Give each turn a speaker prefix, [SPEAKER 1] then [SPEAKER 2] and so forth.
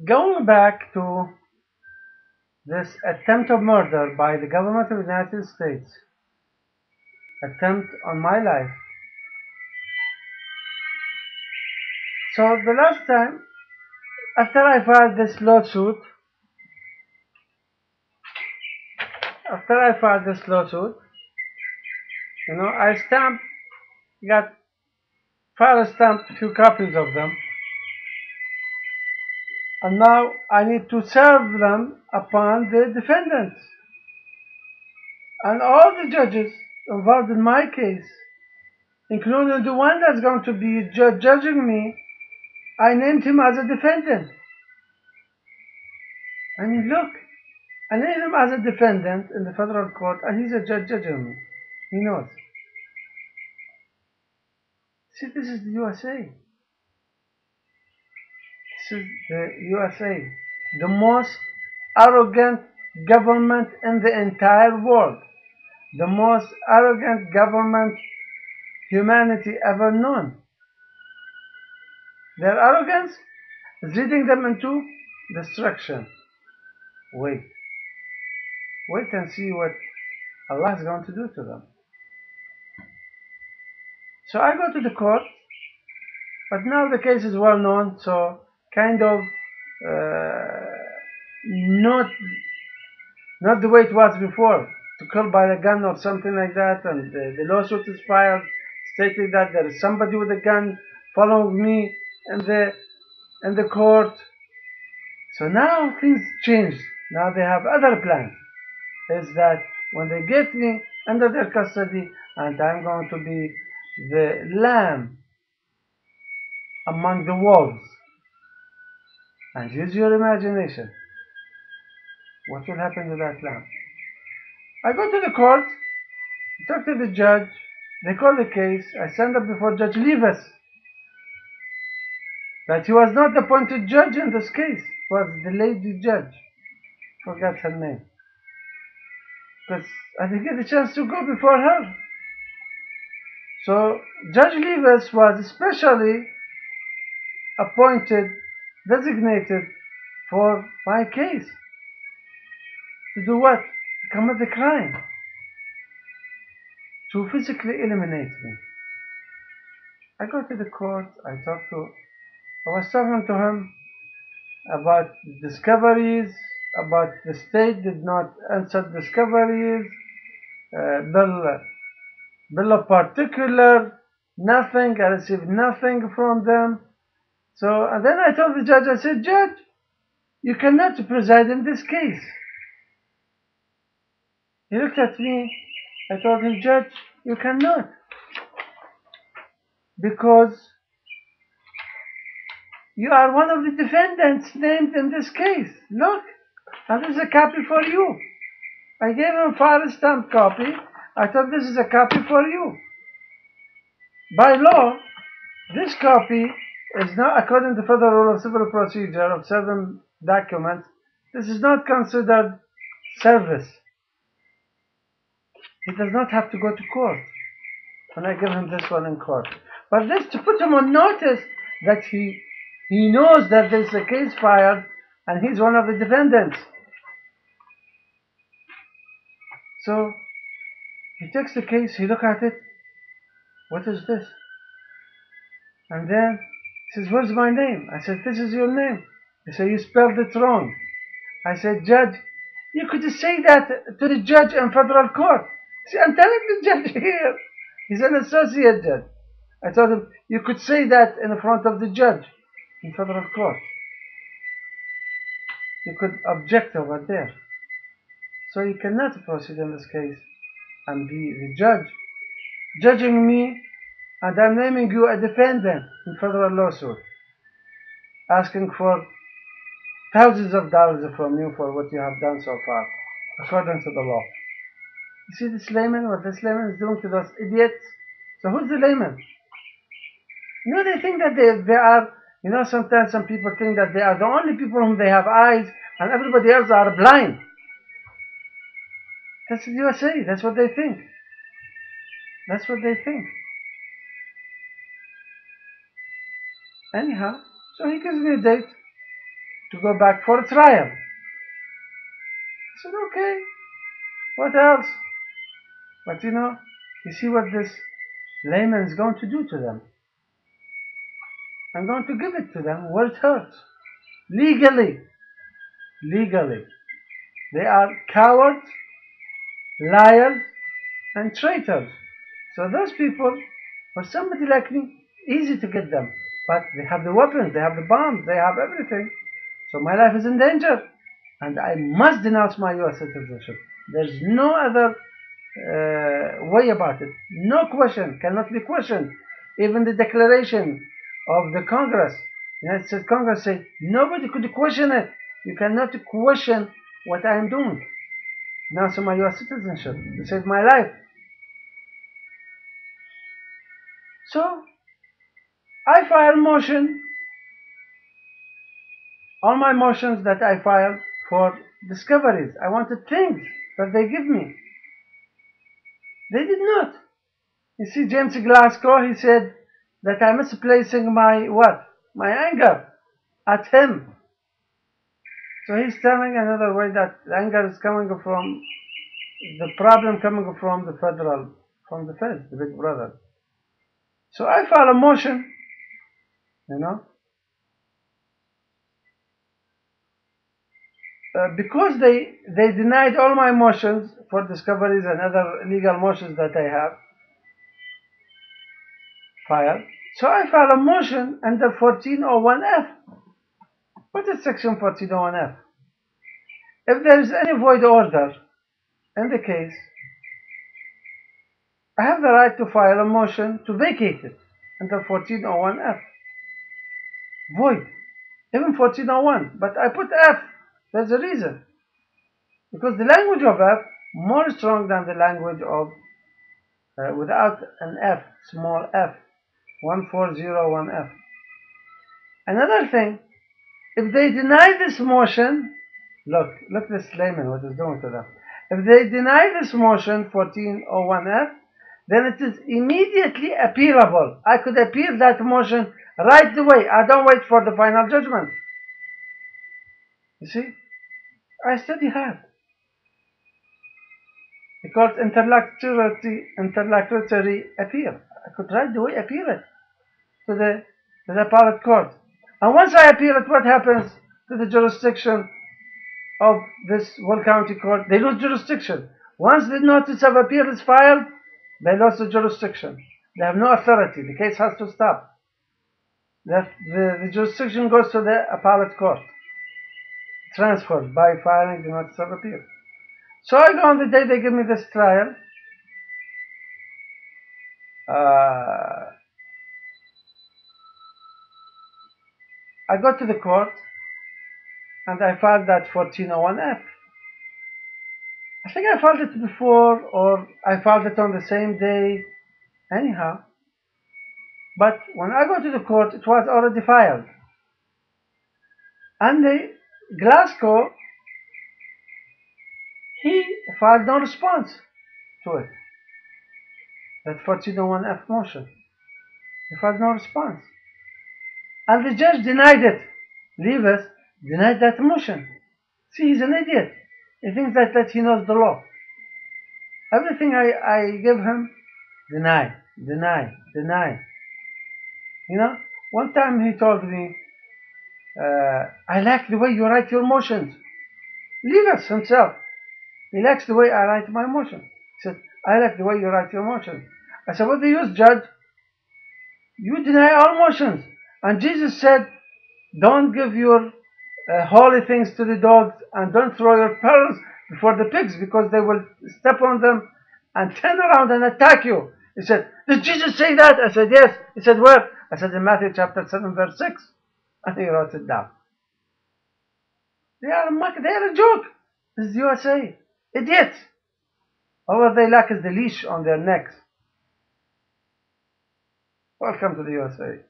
[SPEAKER 1] going back to this attempt of murder by the government of the United States, attempt on my life. So the last time, after I filed this lawsuit, I got file stamped, few copies of them, and now I need to serve them upon the defendants. And all the judges involved in my case, including the one that's going to be judging me, I named him as a defendant. I mean, look, I named him as a defendant in the federal court, and he's a judge judging me. He knows. See, this is the USA. This is the USA, the most arrogant government in the entire world, the most arrogant government humanity ever known. Their arrogance is leading them into destruction. Wait and see what Allah is going to do to them. So I go to the court, but now the case is well known, so kind of not the way it was before, to kill by the gun or something like that, and the lawsuit is filed stating that there is somebody with a gun following me in the court. So now things changed. Now they have other plans. Is that when they get me under their custody, and I'm going to be the lamb among the wolves. And use your imagination. What will happen to that lamb? I go to the court, talk to the judge, they call the case, I stand up before Judge Levis. That he was not appointed judge in this case, it was the lady judge. Forgot her name. Because I didn't get the chance to go before her. So Judge Levis was specially appointed, designated for my case. To do what? To commit the crime. To physically eliminate me. I go to the court, I was talking to him about discoveries, about the state did not answer discoveries, bill of particular, nothing, I received nothing from them. So, and then I told the judge, I said, Judge, you cannot preside in this case. He looked at me, I told him, Judge, you cannot. Because you are one of the defendants named in this case. Look, and this is a copy for you. I gave him a file stamped copy. I thought this is a copy for you. By law, this copy is not, according to Federal Rule of Civil Procedure of 7 documents, this is not considered service. He does not have to go to court when I give him this one in court. But this to put him on notice that he knows that there's a case filed and he's one of the defendants. So he takes the case, he looks at it, what is this? And then he says, where's my name? I said, this is your name. He said, you spelled it wrong. I said, Judge, you could say that to the judge in federal court. See, I'm telling the judge here. He's an associate judge. I told him, you could say that in front of the judge in federal court. You could object over there. So you cannot proceed in this case and be the judge judging me, and I'm naming you a defendant in federal lawsuit, asking for thousands of dollars from you for what you have done so far, according to the law. You see this layman, what this layman is doing to those idiots? So who's the layman? They think that they are, sometimes some people think that they are the only people whom they have eyes and everybody else are blind. That's the USA, that's what they think. That's what they think. Anyhow, so he gives me a date. to go back for a trial. I said, okay, what else? But you see what this layman is going to do to them. I'm going to give it to them where it hurts. Legally. They are cowards, liars, and traitors. So those people, for somebody like me, easy to get them. But they have the weapons, they have the bombs, they have everything. So my life is in danger. And I must denounce my US citizenship. There's no other way about it. No question, cannot be questioned. Even the declaration of the Congress, United States Congress said, nobody could question it. You cannot question what I am doing. Denounce my US citizenship to save my life. So, I filed motion, all my motions that I filed for discoveries. I wanted things that they give me. They did not. You see, James Glasgow, he said that I'm misplacing my what? My anger at him. So he's telling another way that anger is coming from the problem coming from the federal, from the feds, the big brother. So I filed a motion, because they denied all my motions for discoveries and other legal motions that I have filed. So I filed a motion under 1401F. What is section 1401F? If there is any void order in the case, I have the right to file a motion to vacate it under 1401F. Void. Even 1401. But I put F. There's a reason. Because the language of F more strong than the language of without an F, small f, 1401F. Another thing, if they deny this motion, look this layman what is doing to them. If they deny this motion 1401F, then it is immediately appealable. I could appeal that motion right away. I don't wait for the final judgment. You see, I study hard. It's called interlocutory appeal. I could right away appeal it to the appellate court. And once I appeal it, what happens to the jurisdiction of this Will County Court? They lose jurisdiction. Once the notice of appeal is filed, they lost the jurisdiction. They have no authority. The case has to stop. The jurisdiction goes to the appellate court, transferred by filing the notice of appeal. So I go on the day they give me this trial. I go to the court and I filed that 1401F. I think I filed it before, or I filed it on the same day, anyhow. But when I go to the court, it was already filed. And the Glasgow, he filed no response to it. That 1401F motion. He filed no response. And the judge denied it. Leavis denied that motion. See, he's an idiot. He thinks that he knows the law. Everything I give him, deny. One time he told me, I like the way you write your motions. Leavis himself. He likes the way I write my motion. He said, I like the way you write your motion. I said, what do you use, judge? You deny all motions. And Jesus said, don't give your holy things to the dogs, and don't throw your pearls before the pigs, because they will step on them and turn around and attack you. He said, did Jesus say that? I said, yes. He said, where? I said, in Matthew chapter 7, verse 6. And he wrote it down. They are a joke. This is the USA. Idiots. All what they lack is the leash on their necks. Welcome to the USA.